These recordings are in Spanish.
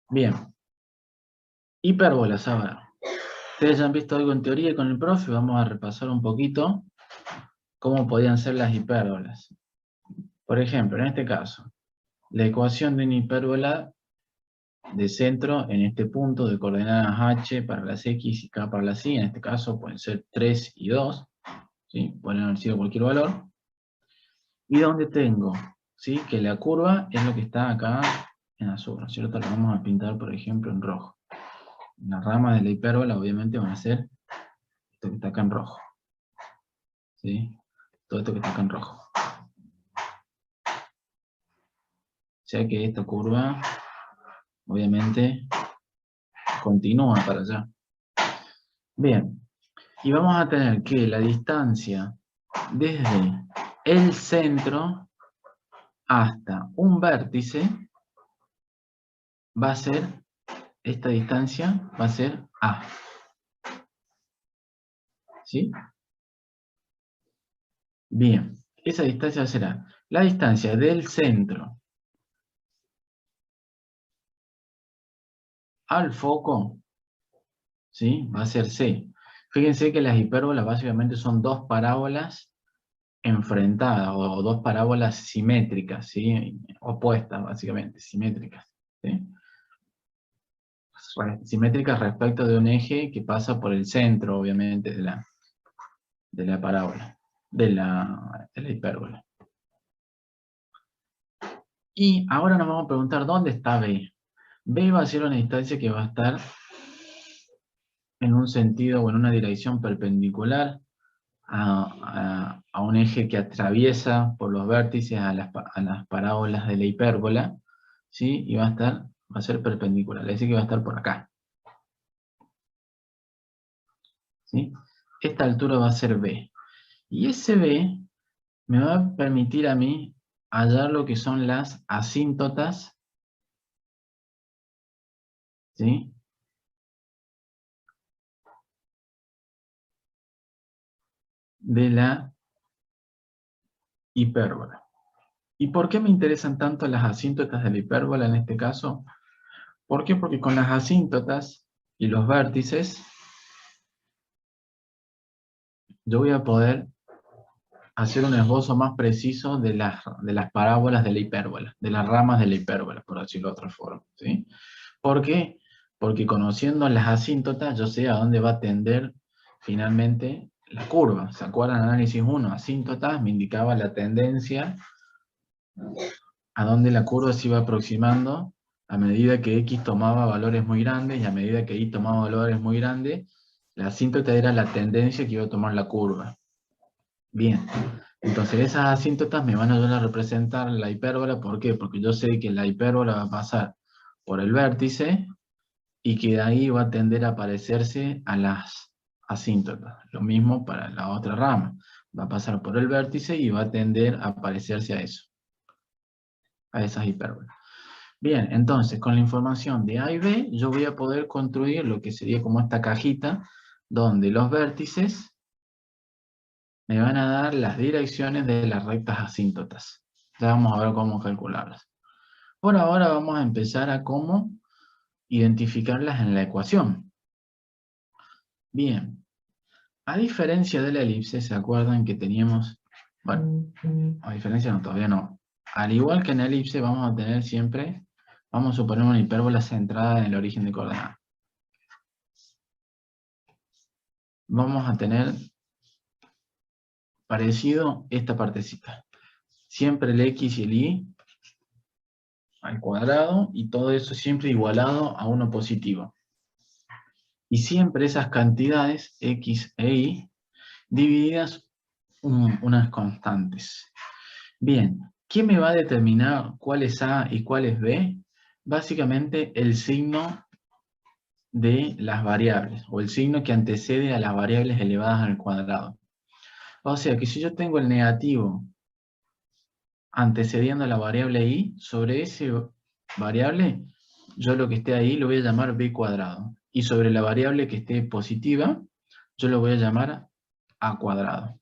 Bien. Hipérbolas ahora. Ustedes ya han visto algo en teoría con el profe, vamos a repasar un poquito cómo podían ser las hipérbolas. Por ejemplo, en este caso, la ecuación de una hipérbola de centro en este punto de coordenadas h para las x y k para las y, en este caso pueden ser 3 y 2, ¿sí? Pueden haber sido cualquier valor. Y donde tengo, ¿sí? Que la curva es lo que está acá en azul, ¿no es cierto? Lo vamos a pintar, por ejemplo, en rojo. Las ramas de la hipérbola obviamente van a ser esto que está acá en rojo, ¿sí? Todo esto que está acá en rojo. O sea que esta curva, obviamente, continúa para allá. Bien, y vamos a tener que la distancia desde el centro hasta un vértice va a ser, esta distancia va a ser A. ¿Sí? Bien, esa distancia será la distancia del centro al foco, ¿sí? Va a ser C. Fíjense que las hipérbolas básicamente son dos parábolas enfrentadas, o dos parábolas simétricas, ¿sí? Opuestas, básicamente, simétricas, ¿sí? Simétricas respecto de un eje que pasa por el centro, obviamente, de la parábola, de la hipérbola. Y ahora nos vamos a preguntar, ¿dónde está B? B va a ser una distancia que va a estar en un sentido o en una dirección perpendicular a un eje que atraviesa por los vértices a las parábolas de la hipérbola, ¿sí? Y va a ser perpendicular, es decir que va a estar por acá. ¿Sí? Esta altura va a ser B. Y ese B me va a permitir a mí hallar lo que son las asíntotas, ¿sí? De la hipérbola. ¿Y por qué me interesan tanto las asíntotas de la hipérbola en este caso? ¿Por qué? Porque con las asíntotas y los vértices yo voy a poder hacer un esbozo más preciso de las parábolas de la hipérbola, de las ramas de la hipérbola, por decirlo de otra forma, ¿sí? ¿Por qué? Porque conociendo las asíntotas yo sé a dónde va a tender finalmente la curva. ¿Se acuerdan? Análisis 1, asíntotas me indicaba la tendencia a dónde la curva se iba aproximando a medida que X tomaba valores muy grandes, y a medida que Y tomaba valores muy grandes, la asíntota era la tendencia que iba a tomar la curva. Bien, entonces esas asíntotas me van a ayudar a representar la hipérbola. ¿Por qué? Porque yo sé que la hipérbola va a pasar por el vértice, y que de ahí va a tender a parecerse a las asíntotas. Lo mismo para la otra rama. Va a pasar por el vértice y va a tender a parecerse a eso, a esas hipérbolas. Bien, entonces con la información de A y B, yo voy a poder construir lo que sería como esta cajita, donde los vértices me van a dar las direcciones de las rectas asíntotas. Ya vamos a ver cómo calcularlas. Por ahora vamos a empezar a cómo identificarlas en la ecuación. Bien, a diferencia de la elipse, ¿se acuerdan que teníamos? Bueno, a diferencia no, todavía no. Al igual que en la elipse vamos a tener siempre, vamos a suponer una hipérbola centrada en el origen de coordenadas. Vamos a tener parecido esta partecita. Siempre el x y el y al cuadrado, y todo eso siempre igualado a 1 positivo. Y siempre esas cantidades, x e y, divididas unas constantes. Bien, ¿qué me va a determinar cuál es A y cuál es B? Básicamente el signo de las variables, o el signo que antecede a las variables elevadas al cuadrado. O sea que si yo tengo el negativo antecediendo a la variable y, sobre esa variable, yo lo que esté ahí lo voy a llamar b cuadrado. Y sobre la variable que esté positiva, yo lo voy a llamar a cuadrado.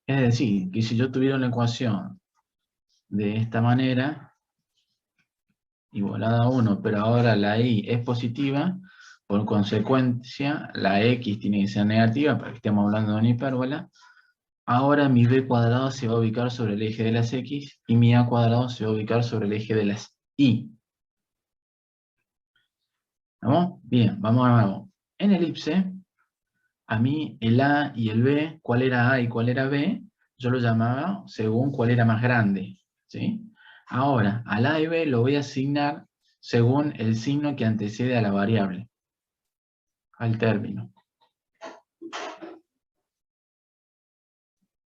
Es decir, que si yo tuviera una ecuación de esta manera, igualada a 1, pero ahora la y es positiva, por consecuencia la x tiene que ser negativa para que estemos hablando de una hipérbola. Ahora mi b cuadrado se va a ubicar sobre el eje de las x y mi a cuadrado se va a ubicar sobre el eje de las y. ¿Vamos? Bien, vamos a nuevo. En elipse, a mí el a y el b, cuál era a y cuál era b, yo lo llamaba según cuál era más grande, ¿sí? Ahora, al a y b lo voy a asignar según el signo que antecede a la variable, al término.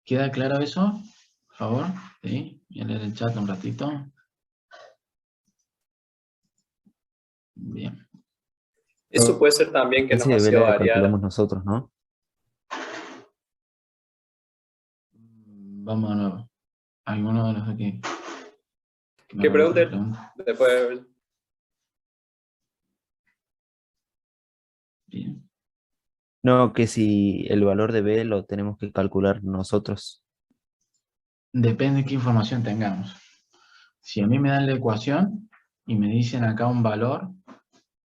¿Queda claro eso? Por favor, ¿sí? Voy a leer el chat un ratito. Bien. Eso puede ser también que nos Ese de hacía vela lo variar. calculamos nosotros, ¿no? Vamos de nuevo. ¿Alguno de los de aquí? ¿Qué pregunten? Después. Bien. No, que si el valor de B lo tenemos que calcular nosotros. Depende de qué información tengamos. Si a mí me dan la ecuación y me dicen acá un valor,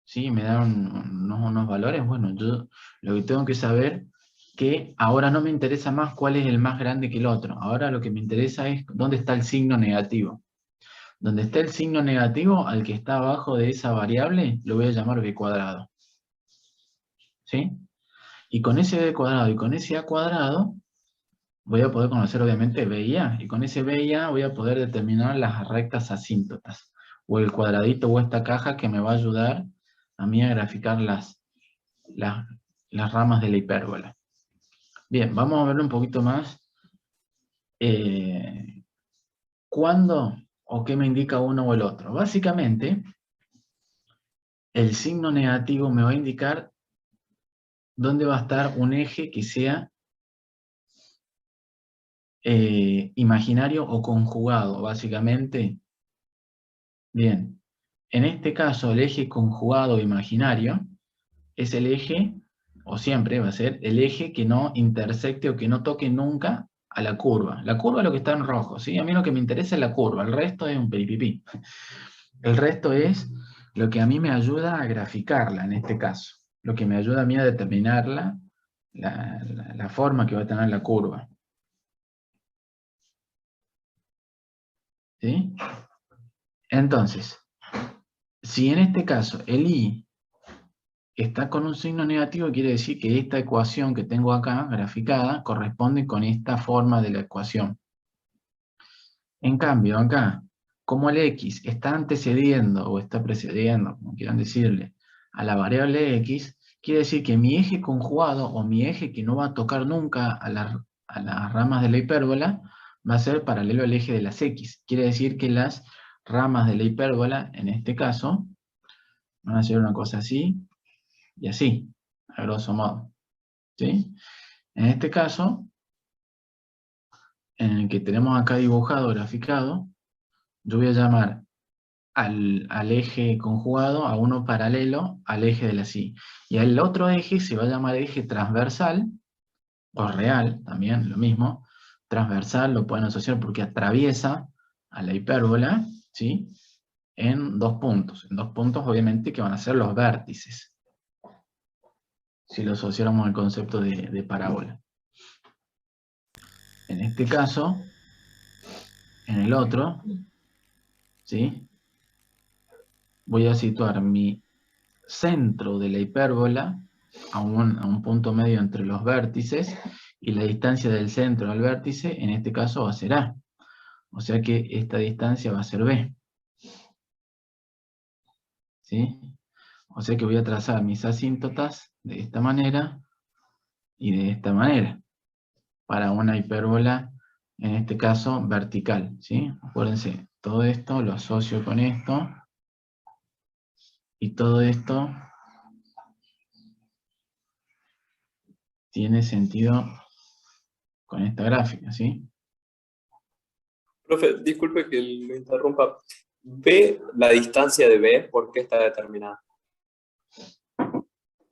¿sí? Me dan unos valores, bueno, yo lo que tengo que saber que ahora no me interesa más cuál es el más grande que el otro. Ahora lo que me interesa es dónde está el signo negativo. Donde está el signo negativo, al que está abajo de esa variable, lo voy a llamar b cuadrado. ¿Sí? Y con ese b cuadrado y con ese a cuadrado, voy a poder conocer obviamente b y a. Y con ese b y a voy a poder determinar las rectas asíntotas. O el cuadradito o esta caja que me va a ayudar a mí a graficar las ramas de la hipérbola. Bien, vamos a verlo un poquito más. ¿Cuándo o qué me indica uno o el otro? Básicamente, el signo negativo me va a indicar dónde va a estar un eje que sea imaginario o conjugado, básicamente. Bien, en este caso el eje conjugado imaginario es el eje, o siempre va a ser, el eje que no intersecte o que no toque nunca a la curva. La curva es lo que está en rojo, ¿sí? A mí lo que me interesa es la curva, el resto es un peripipí. El resto es lo que a mí me ayuda a graficarla, en este caso. Lo que me ayuda a mí a determinarla, la forma que va a tener la curva. ¿Sí? Entonces, si en este caso el i está con un signo negativo, quiere decir que esta ecuación que tengo acá, graficada, corresponde con esta forma de la ecuación. En cambio, acá, como el x está antecediendo, o está precediendo, como quieran decirle, a la variable x, quiere decir que mi eje conjugado, o mi eje que no va a tocar nunca a las ramas de la hipérbola, va a ser paralelo al eje de las x. Quiere decir que las ramas de la hipérbola, en este caso, van a ser una cosa así, y así, a grosso modo. ¿Sí? En este caso, en el que tenemos acá dibujado, graficado, yo voy a llamar al eje conjugado, a uno paralelo al eje de la Y. Y al otro eje se va a llamar eje transversal, o real, también lo mismo. Transversal lo pueden asociar porque atraviesa a la hipérbola, ¿sí? En dos puntos obviamente que van a ser los vértices, si lo asociáramos al concepto de parábola. En este caso, en el otro, ¿sí? Voy a situar mi centro de la hipérbola a un punto medio entre los vértices, y la distancia del centro al vértice, en este caso va a ser A. O sea que esta distancia va a ser B. ¿Sí? O sea que voy a trazar mis asíntotas de esta manera y de esta manera, para una hipérbola, en este caso, vertical. ¿Sí? Acuérdense, todo esto lo asocio con esto, y todo esto tiene sentido con esta gráfica, ¿sí? Profe, disculpe que lo interrumpa. ¿Ve la distancia de B? ¿Por qué está determinada?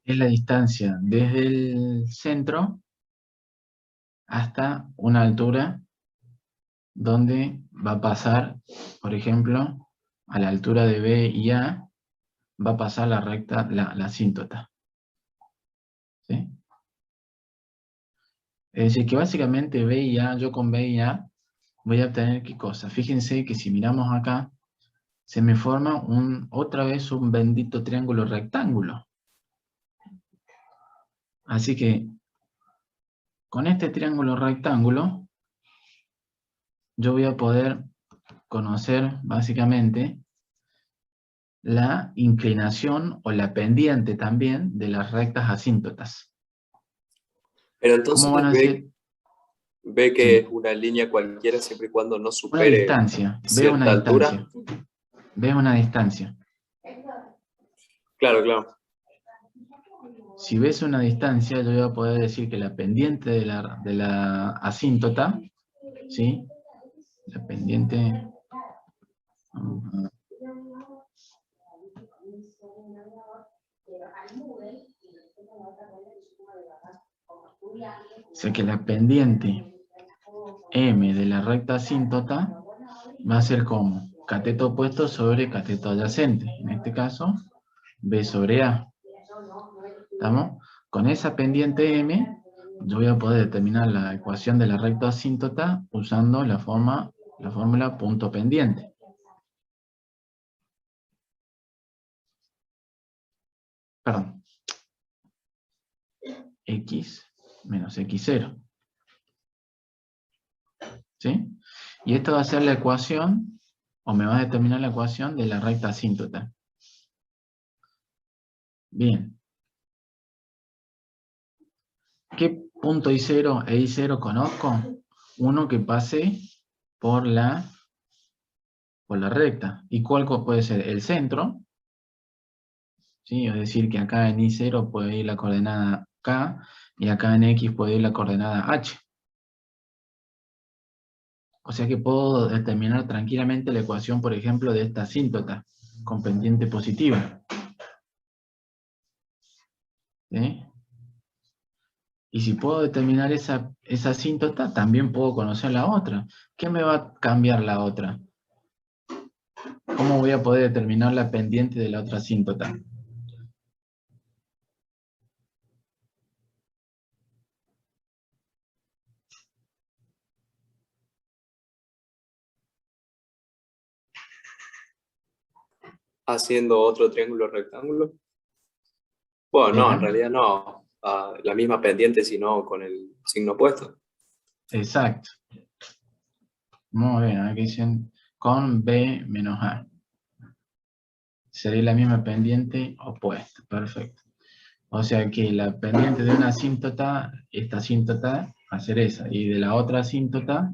Es la distancia desde el centro hasta una altura donde va a pasar, por ejemplo, a la altura de B y A, va a pasar la recta, la asíntota. ¿Sí? Es decir, que básicamente B y A, yo con B y A, voy a obtener ¿qué cosa? Fíjense que si miramos acá, se me forma otra vez un bendito triángulo rectángulo. Así que, con este triángulo rectángulo, yo voy a poder conocer básicamente la inclinación o la pendiente también de las rectas asíntotas. Pero entonces ¿Cómo van a ser? ve que Sí. es una línea cualquiera siempre y cuando no Una supere distancia, veo una cierta altura. distancia, veo una distancia. Claro, claro. Si ves una distancia, yo voy a poder decir que la pendiente de la asíntota, ¿sí? La pendiente... O sea que la pendiente M de la recta asíntota va a ser como cateto opuesto sobre cateto adyacente. En este caso, B sobre A. ¿Estamos? Con esa pendiente M, yo voy a poder determinar la ecuación de la recta asíntota usando la fórmula punto pendiente. Perdón. X menos X0. ¿Sí? Y esto va a ser la ecuación, o me va a determinar la ecuación de la recta asíntota. Bien. ¿Qué punto I0 e I0 conozco? Uno que pase por la recta. ¿Y cuál puede ser? El centro. ¿Sí? Es decir, que acá en I0 puede ir la coordenada K, y acá en X puede ir la coordenada H. O sea que puedo determinar tranquilamente la ecuación, por ejemplo, de esta asíntota, con pendiente positiva. ¿Sí? Y si puedo determinar esa asíntota, también puedo conocer la otra. ¿Qué me va a cambiar la otra? ¿Cómo voy a poder determinar la pendiente de la otra asíntota? Haciendo otro triángulo rectángulo. Bueno, no, en Bien, realidad no. La misma pendiente, sino con el signo opuesto. exacto. Muy bien, aquí dicen con B menos A. Sería la misma pendiente opuesta, perfecto. O sea que la pendiente de una asíntota, esta asíntota va a ser esa, y de la otra asíntota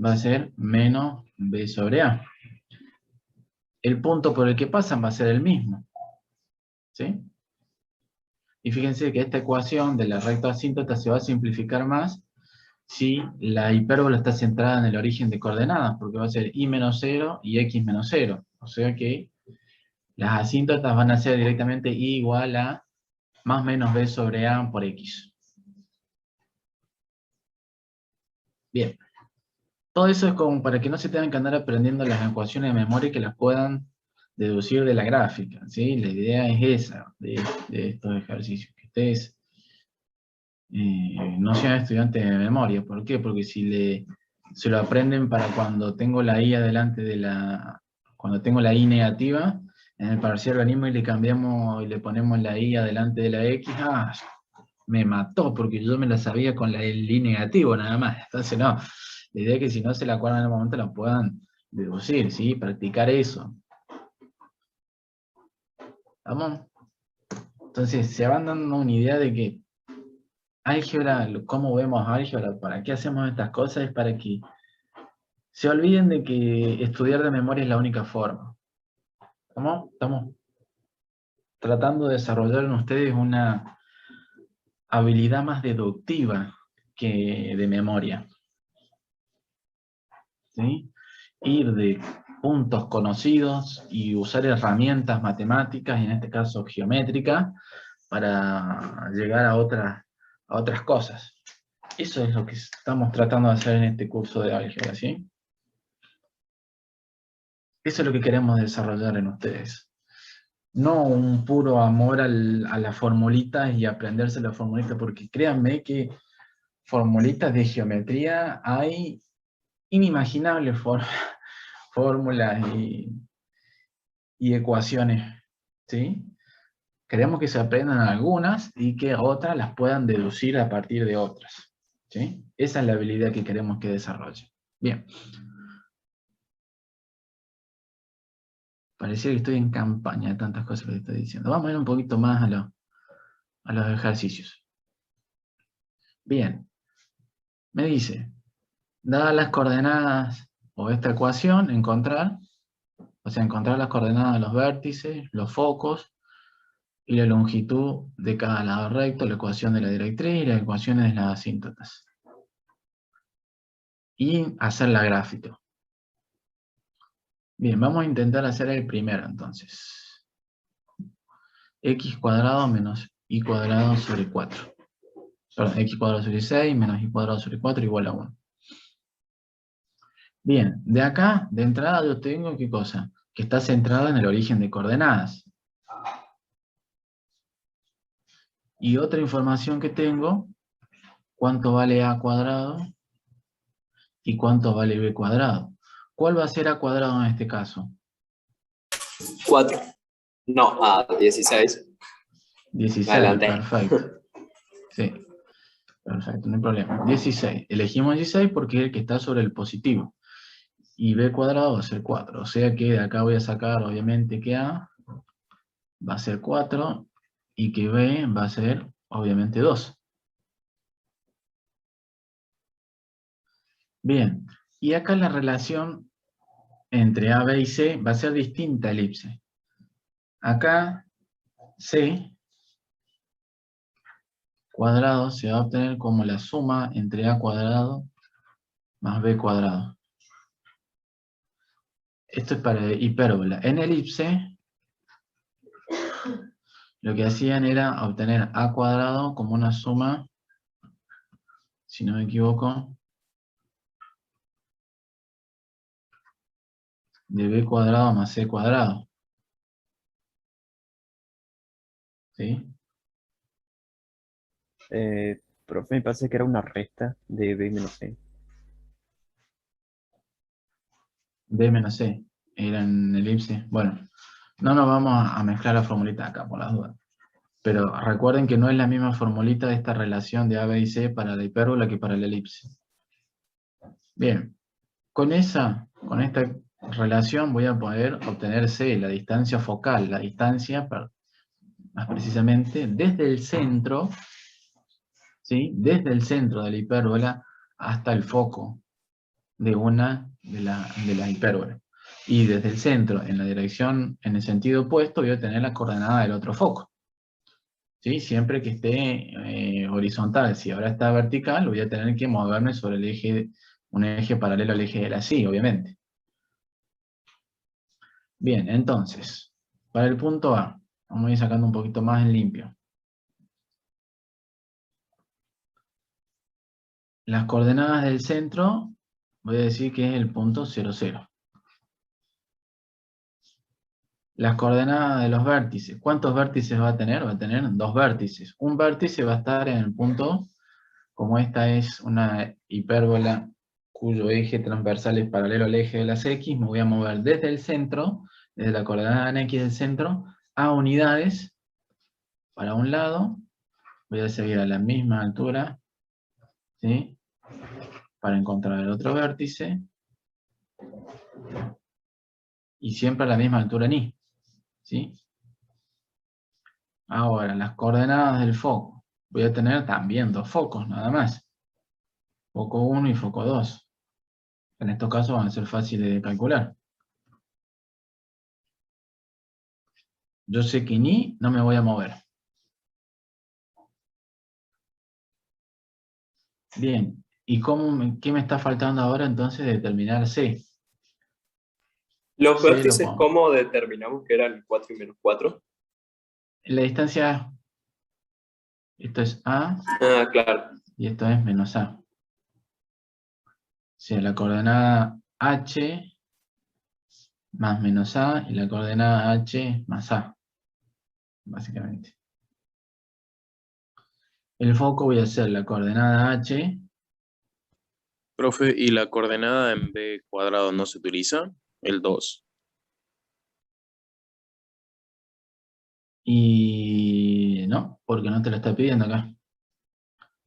va a ser menos B sobre A. El punto por el que pasan va a ser el mismo. ¿Sí? Y fíjense que esta ecuación de la recta asíntota se va a simplificar más si la hipérbola está centrada en el origen de coordenadas, porque va a ser y menos 0 y x menos 0. O sea que las asíntotas van a ser directamente y igual a más menos b sobre a por x. Bien. Todo eso es como para que no se tengan que andar aprendiendo las ecuaciones de memoria y que las puedan deducir de la gráfica, ¿sí? La idea es esa, de estos ejercicios, que ustedes no sean estudiantes de memoria. ¿Por qué? Porque si se lo aprenden para cuando tengo la i adelante cuando tengo la i negativa, en el parcial venimos y le cambiamos y le ponemos la i adelante de la x, me mató, porque yo me la sabía con el i negativo nada más. Entonces no, la idea es que si no se la acuerdan en el momento la puedan deducir, ¿sí? Practicar eso. ¿Vamos? Entonces se van dando una idea de que álgebra, cómo vemos álgebra, para qué hacemos estas cosas, es para que se olviden de que estudiar de memoria es la única forma. Estamos tratando de desarrollar en ustedes una habilidad más deductiva que de memoria. ¿Sí? Ir de puntos conocidos y usar herramientas matemáticas, y en este caso geométricas, para llegar a otras cosas. Eso es lo que estamos tratando de hacer en este curso de álgebra, ¿sí? Eso es lo que queremos desarrollar en ustedes. No un puro amor a las formulitas y aprenderse las formulitas, porque créanme que formulitas de geometría hay inimaginables fórmulas y ecuaciones, ¿sí? Queremos que se aprendan algunas y que otras las puedan deducir a partir de otras, ¿sí? Esa es la habilidad que queremos que desarrollen. Bien. Parecía que estoy en campaña de tantas cosas que estoy diciendo. Vamos a ir un poquito más a los ejercicios. Bien. Me dice, dadas las coordenadas o esta ecuación, encontrar las coordenadas de los vértices, los focos y la longitud de cada lado recto, la ecuación de la directriz y las ecuaciones de las asíntotas. Y hacer la gráfica. Bien, vamos a intentar hacer el primero entonces. X cuadrado menos y cuadrado sobre 4. Perdón, x cuadrado sobre 6 menos y cuadrado sobre 4 igual a 1. Bien, de acá, de entrada yo tengo, ¿qué cosa? Que está centrada en el origen de coordenadas. Y otra información que tengo, ¿cuánto vale a cuadrado? ¿Y cuánto vale b cuadrado? ¿Cuál va a ser a cuadrado en este caso? 4. No, 16. 16, Adelante. perfecto. Sí, perfecto, no hay problema. 16. Elegimos 16 porque es el que está sobre el positivo. Y b cuadrado va a ser 4. O sea que de acá voy a sacar, obviamente, que a va a ser 4 y que b va a ser, obviamente, 2. Bien, y acá la relación entre a, b y c va a ser distinta a elipse. Acá, c cuadrado se va a obtener como la suma entre a cuadrado más b cuadrado. Esto es para hipérbola. En elipse, lo que hacían era obtener a cuadrado como una suma, si no me equivoco, de b cuadrado más c cuadrado. ¿Sí? Profe, me parece que era una resta de b menos c. B menos C, era en elipse. Bueno, no nos vamos a mezclar la formulita acá, por las dudas. Pero recuerden que no es la misma formulita de esta relación de A, B y C para la hipérbola que para la elipse. Bien, con esta relación voy a poder obtener C, la distancia focal, la distancia, más precisamente, desde el centro, ¿sí? Desde el centro de la hipérbola hasta el foco de una de la hipérbola. Y desde el centro, en la dirección, en el sentido opuesto, voy a tener la coordenada del otro foco. ¿Sí? Siempre que esté horizontal. Si ahora está vertical, voy a tener que moverme sobre el eje, un eje paralelo al eje de la Y, obviamente. Bien, entonces, para el punto A, vamos a ir sacando un poquito más en limpio. Las coordenadas del centro, voy a decir que es el punto 0, 0. Las coordenadas de los vértices. ¿Cuántos vértices va a tener? Va a tener 2 vértices. Un vértice va a estar en el punto, como esta es una hipérbola cuyo eje transversal es paralelo al eje de las X, me voy a mover desde el centro, desde la coordenada en X del centro, a unidades para un lado. Voy a seguir a la misma altura, ¿sí? Para encontrar el otro vértice. Y siempre a la misma altura en Y, ¿sí? Ahora, las coordenadas del foco. Voy a tener también 2 focos, nada más. Foco 1 y foco 2. En estos casos van a ser fáciles de calcular. Yo sé que ni no me voy a mover. Bien, ¿y qué me está faltando ahora entonces determinar C? Los C lo vértices, pongo. ¿cómo determinamos que eran 4 y menos 4? La distancia, esto es A Claro. y esto es menos A. O sea, la coordenada H más menos A, y la coordenada H más A, básicamente. El foco voy a hacer la coordenada H, Profe, ¿y la coordenada en b cuadrado no se utiliza? El 2. y no, porque no te lo está pidiendo acá.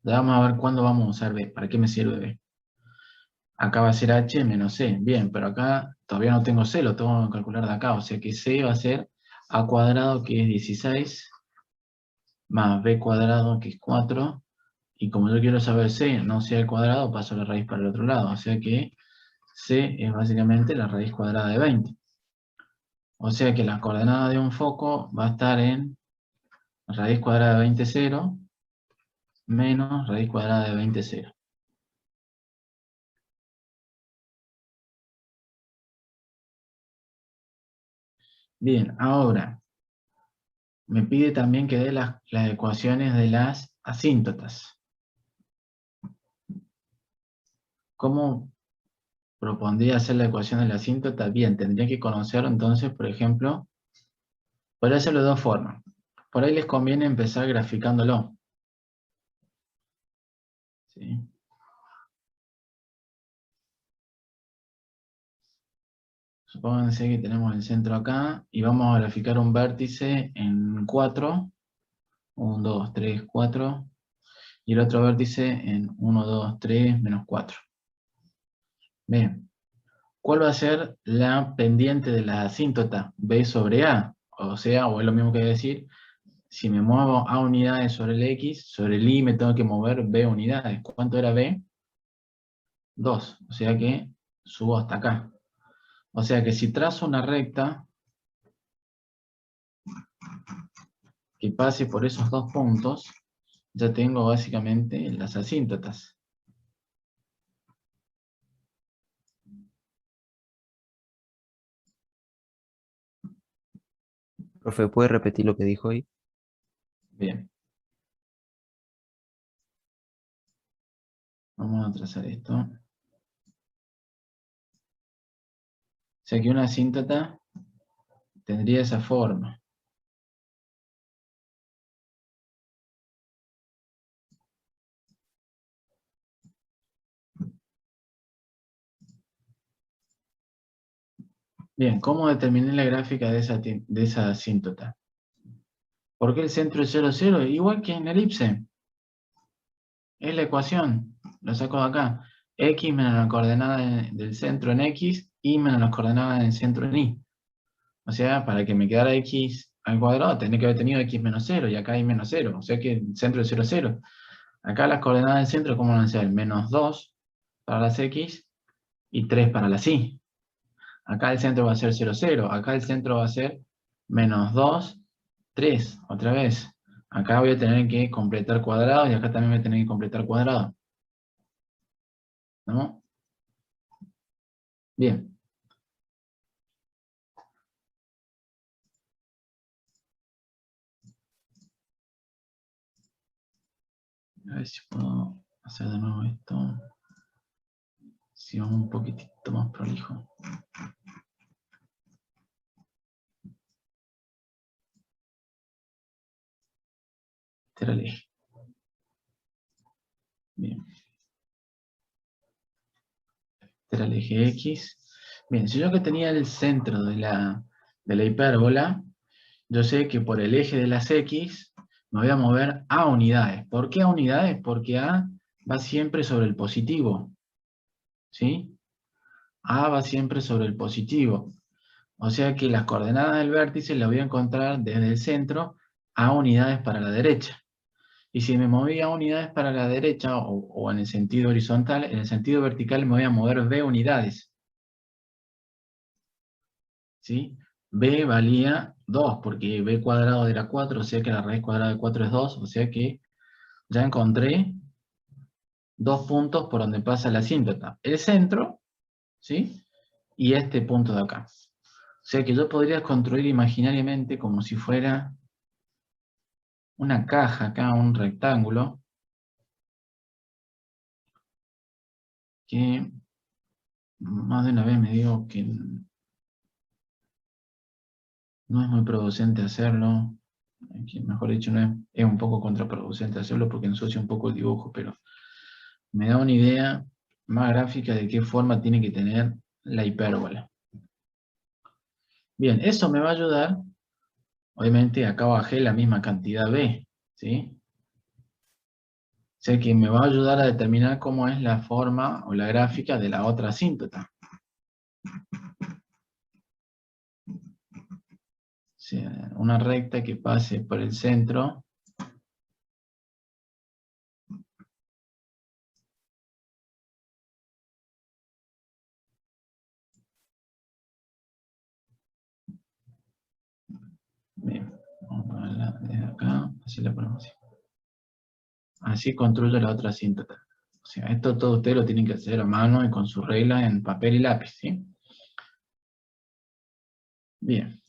Ya vamos a ver cuándo vamos a usar B, para qué me sirve B. Acá va a ser H menos C, bien, pero acá todavía no tengo C, lo tengo que calcular de acá, o sea que C va a ser A cuadrado, que es 16, más B cuadrado, que es 4, y como yo quiero saber C, no C al cuadrado, paso la raíz para el otro lado, o sea que C es básicamente la raíz cuadrada de 20. O sea que la coordenada de un foco va a estar en raíz cuadrada de 20, 0, menos raíz cuadrada de 20, 0. Bien, ahora me pide también que dé las ecuaciones de las asíntotas. ¿Cómo propondría hacer la ecuación de la asíntota? Bien, tendría que conocer entonces, por ejemplo, podría hacerlo de dos formas. Por ahí les conviene empezar graficándolo. ¿Sí? Supónganse que tenemos el centro acá y vamos a graficar un vértice en 4. 1, 2, 3, 4. Y el otro vértice en 1, 2, 3, menos 4. Bien. ¿Cuál va a ser la pendiente de la asíntota? B sobre A. O sea, o es lo mismo que decir, si me muevo A unidades sobre el X, sobre el Y me tengo que mover B unidades. ¿Cuánto era B? 2. O sea que subo hasta acá. O sea que si trazo una recta que pase por esos dos puntos, ya tengo básicamente las asíntotas. Profe, ¿puede repetir lo que dijo ahí? Bien. Vamos a trazar esto. O sea que una asíntota tendría esa forma. Bien, ¿cómo determiné la gráfica de esa asíntota? ¿Por qué el centro es 0, 0? Igual que en elipse. Es la ecuación. Lo saco de acá. X menos la coordenada del centro en X, Y menos las coordenadas del centro en Y. O sea, para que me quedara X al cuadrado, tendría que haber tenido X menos 0, y acá hay menos 0. O sea que el centro es 0, 0. Acá las coordenadas del centro, ¿cómo van a ser? Menos 2 para las X y 3 para las Y. Acá el centro va a ser 0, 0. Acá el centro va a ser menos 2, 3. Otra vez. Acá voy a tener que completar cuadrados y acá también voy a tener que completar cuadrados. ¿No? Bien. A ver si puedo hacer de nuevo esto. Si vamos un poquitito más prolijo. Este era el eje. Bien. Este era el eje X. Bien, si yo que tenía el centro de la hipérbola, yo sé que por el eje de las X me voy a mover a unidades. ¿Por qué a unidades? Porque A va siempre sobre el positivo. ¿Sí? A va siempre sobre el positivo. O sea que las coordenadas del vértice las voy a encontrar desde el centro a unidades para la derecha. Y si me moví a unidades para la derecha, o en el sentido horizontal, en el sentido vertical me voy a mover B unidades. ¿Sí? B valía 2, porque B cuadrado era 4, o sea que la raíz cuadrada de 4 es 2, o sea que ya encontré dos puntos por donde pasa la asíntota. El centro, ¿sí? Y este punto de acá. O sea que yo podría construir imaginariamente como si fuera una caja acá, un rectángulo, que más de una vez me digo que No es muy producente hacerlo. Aquí, mejor dicho, es un poco contraproducente hacerlo porque ensucia un poco el dibujo, pero me da una idea más gráfica de qué forma tiene que tener la hipérbola. Bien, eso me va a ayudar. Obviamente acá bajé la misma cantidad B, ¿sí? O sea que me va a ayudar a determinar cómo es la forma o la gráfica de la otra asíntota. O sea, una recta que pase por el centro. Bien, vamos a ponerla desde acá, así la ponemos así. Así construyo la otra asíntota. O sea, esto todo ustedes lo tienen que hacer a mano y con su regla en papel y lápiz, ¿sí? Bien.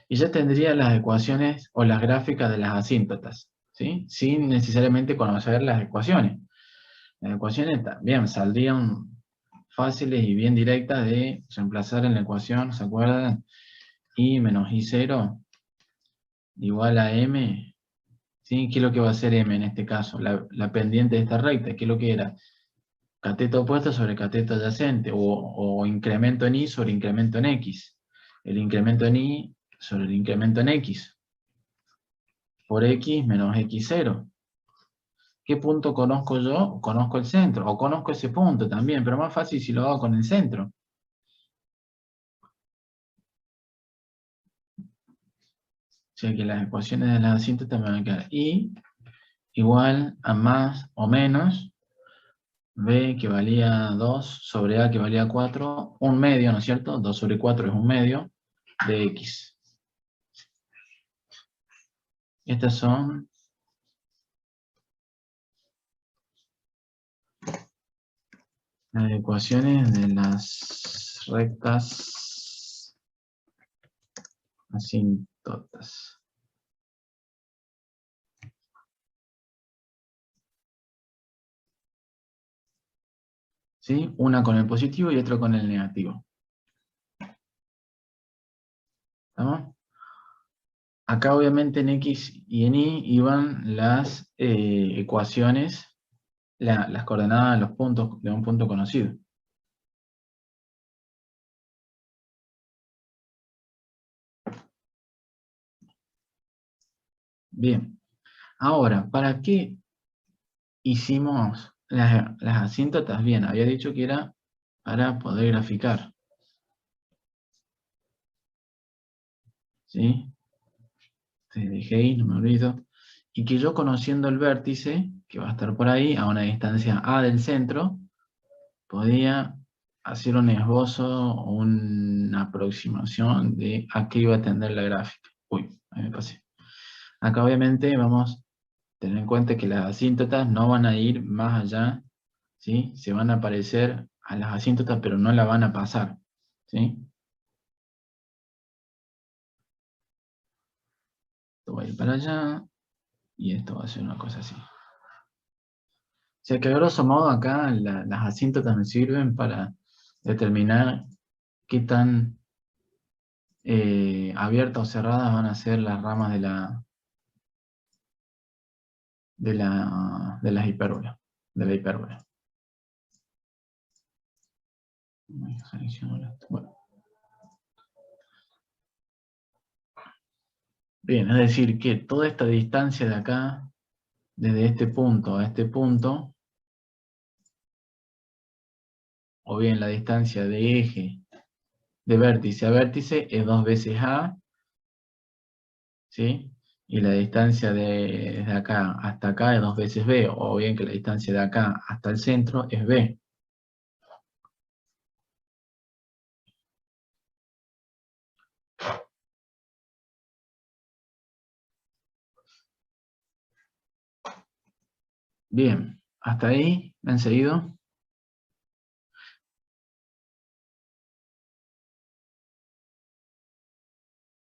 Y ya tendría las ecuaciones o las gráficas de las asíntotas, ¿sí? Sin necesariamente conocer las ecuaciones. Las ecuaciones también saldrían fáciles y bien directas de reemplazar en la ecuación, ¿se acuerdan? I menos I0 igual a M, ¿sí? ¿Qué es lo que va a hacer M en este caso? La pendiente de esta recta, ¿qué es lo que era? Cateto opuesto sobre cateto adyacente, o incremento en Y sobre incremento en X. El incremento en Y sobre el incremento en X. Por X menos X0. ¿Qué punto conozco yo? Conozco el centro, o conozco ese punto también, pero más fácil si lo hago con el centro. O sea que las ecuaciones de las asíntotas me van a quedar I igual a más o menos B que valía 2 sobre A que valía 4, un medio, ¿no es cierto? 2 sobre 4 es un medio de X. Estas son las ecuaciones de las rectas asíntotas. ¿Sí? Una con el positivo y otra con el negativo. ¿Estamos? Acá obviamente en X y en Y iban las ecuaciones, las coordenadas de los puntos de un punto conocido. Bien. Ahora, ¿para qué hicimos las asíntotas? Bien, había dicho que era para poder graficar. ¿Sí? Te dejé ahí, no me olvido. Y que yo conociendo el vértice, que va a estar por ahí, a una distancia A del centro, podía hacer un esbozo o una aproximación de a qué iba a tender la gráfica. Uy, ahí me pasé. Acá obviamente vamos a tener en cuenta que las asíntotas no van a ir más allá, ¿sí? Se van a parecer a las asíntotas, pero no la van a pasar, ¿sí? Esto va a ir para allá, y esto va a ser una cosa así. O sea que a grosso modo acá las asíntotas me sirven para determinar qué tan abiertas o cerradas van a ser las ramas de las hipérbolas, de la hipérbola. Bueno. Bien, es decir que toda esta distancia de acá, desde este punto a este punto, o bien la distancia de eje, de vértice a vértice, es 2 veces A, ¿sí? Y la distancia desde acá hasta acá es 2 veces B, o bien que la distancia de acá hasta el centro es B. Bien, hasta ahí, ¿me han seguido?